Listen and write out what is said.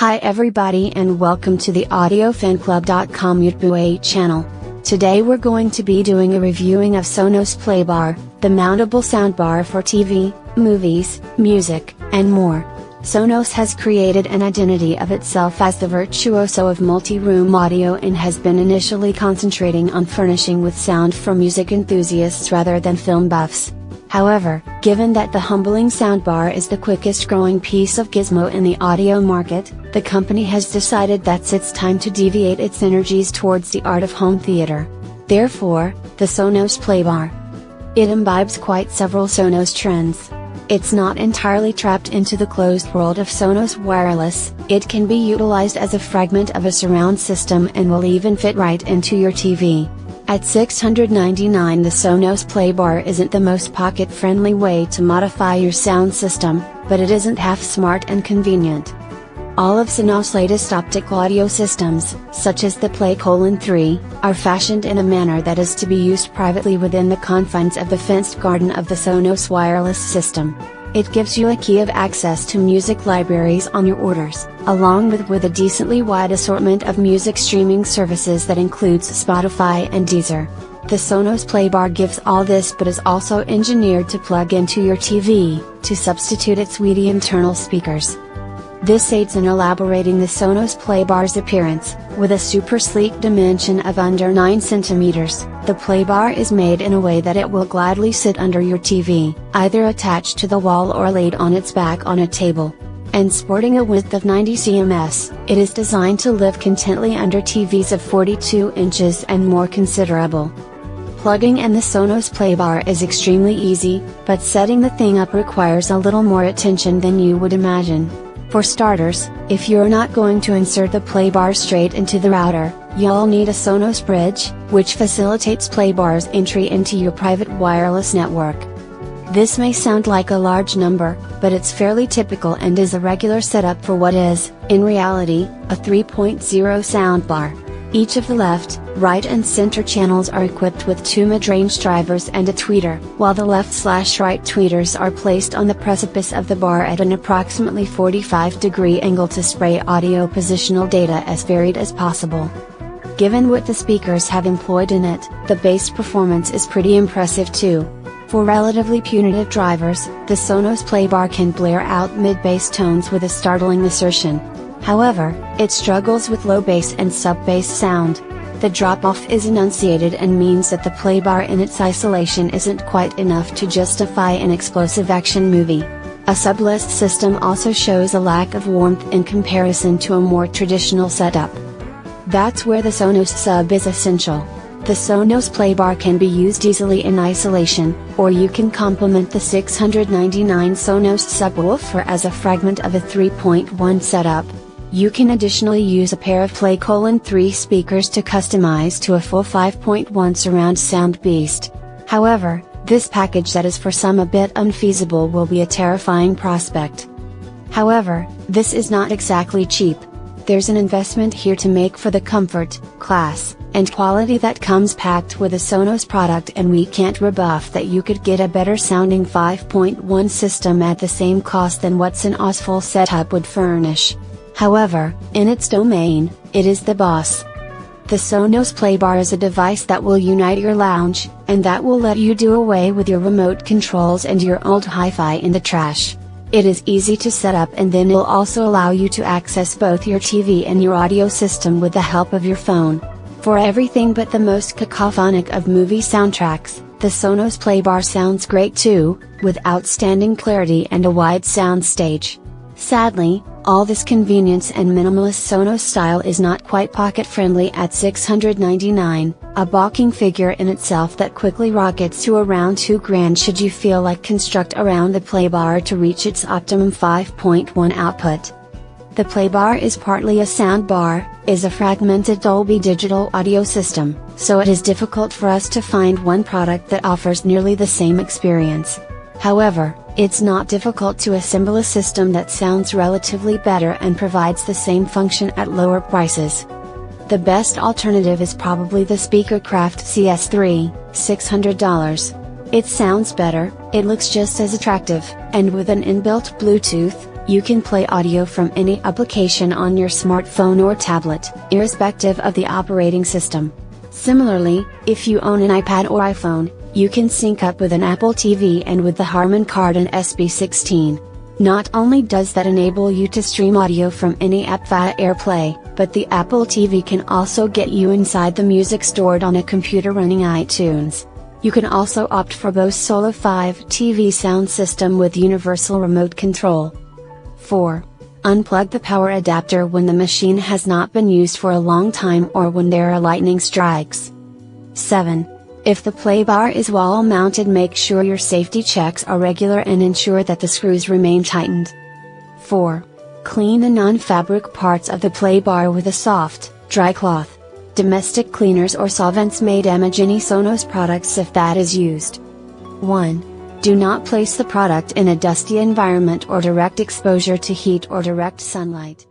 Hi everybody and welcome to the audiofanclub.com YouTube channel. Today we're going to be doing a reviewing of Sonos Playbar, the mountable soundbar for TV, movies, music, and more. Sonos has created an identity of itself as the virtuoso of multi-room audio and has been initially concentrating on furnishing with sound for music enthusiasts rather than film buffs. However, given that the humbling soundbar is the quickest growing piece of gizmo in the audio market, the company has decided that it's time to deviate its energies towards the art of home theater. Therefore, the Sonos Playbar. It imbibes quite several Sonos trends. It's not entirely trapped into the closed world of Sonos wireless, it can be utilized as a fragment of a surround system and will even fit right into your TV. At $699, the Sonos Playbar isn't the most pocket-friendly way to modify your sound system, but it isn't half smart and convenient. All of Sonos' latest optical audio systems, such as the Play:3, are fashioned in a manner that is to be used privately within the confines of the fenced garden of the Sonos wireless system. It gives you a key of access to music libraries on your orders, along with a decently wide assortment of music streaming services that includes Spotify and Deezer. The Sonos Playbar gives all this but is also engineered to plug into your TV, to substitute its weedy internal speakers. This aids in elaborating the Sonos Playbar's appearance, with a super sleek dimension of under 9 cm. The Playbar is made in a way that it will gladly sit under your TV, either attached to the wall or laid on its back on a table. And sporting a width of 90 cm, it is designed to live contently under TVs of 42 inches and more considerable. Plugging in the Sonos Playbar is extremely easy, but setting the thing up requires a little more attention than you would imagine. For starters, if you're not going to insert the Playbar straight into the router, you'll need a Sonos bridge, which facilitates Playbar's entry into your private wireless network. This may sound like a large number, but it's fairly typical and is a regular setup for what is, in reality, a 3.0 soundbar. Each of the left, right and center channels are equipped with 2 mid-range drivers and a tweeter, while the left/right tweeters are placed on the precipice of the bar at an approximately 45-degree angle to spray audio positional data as varied as possible. Given what the speakers have employed in it, the bass performance is pretty impressive too. For relatively punitive drivers, the Sonos Playbar can blare out mid-bass tones with a startling assertion. However, it struggles with low bass and sub-bass sound. The drop-off is enunciated and means that the Playbar in its isolation isn't quite enough to justify an explosive action movie. A subless system also shows a lack of warmth in comparison to a more traditional setup. That's where the Sonos sub is essential. The Sonos Playbar can be used easily in isolation, or you can complement the $699 Sonos subwoofer as a fragment of a 3.1 setup. You can additionally use a pair of Play:3 speakers to customize to a full 5.1 surround sound beast. However, this package that is for some a bit unfeasible will be a terrifying prospect. However, this is not exactly cheap. There's an investment here to make for the comfort, class, and quality that comes packed with a Sonos product, and we can't rebuff that you could get a better sounding 5.1 system at the same cost than what Sonos full setup would furnish. However, in its domain, it is the boss. The Sonos Playbar is a device that will unite your lounge, and that will let you do away with your remote controls and your old hi-fi in the trash. It is easy to set up, and then it'll also allow you to access both your TV and your audio system with the help of your phone. For everything but the most cacophonic of movie soundtracks, the Sonos Playbar sounds great too, with outstanding clarity and a wide sound stage. Sadly, all this convenience and minimalist Sonos style is not quite pocket-friendly at $699, a balking figure in itself that quickly rockets to around $2,000 should you feel like construct around the Playbar to reach its optimum 5.1 output. The Playbar is partly a soundbar, is a fragmented Dolby Digital audio system, so it is difficult for us to find one product that offers nearly the same experience. However, it's not difficult to assemble a system that sounds relatively better and provides the same function at lower prices. The best alternative is probably the Speakercraft CS3, $600. It sounds better, it looks just as attractive, and with an inbuilt Bluetooth, You can play audio from any application on your smartphone or tablet, irrespective of the operating system. Similarly, if you own an iPad or iPhone, you can sync up with an Apple TV and with the Harman Kardon SB16. Not only does that enable you to stream audio from any app via AirPlay, but the Apple TV can also get you inside the music stored on a computer running iTunes. You can also opt for Bose Solo 5 TV sound system with universal remote control. 4. Unplug the power adapter when the machine has not been used for a long time or when there are lightning strikes. 7. If the Playbar is wall mounted, make sure your safety checks are regular and ensure that the screws remain tightened. 4. Clean the non-fabric parts of the Playbar with a soft, dry cloth. Domestic cleaners or solvents may damage any Sonos products if that is used. 1. Do not place the product in a dusty environment or direct exposure to heat or direct sunlight.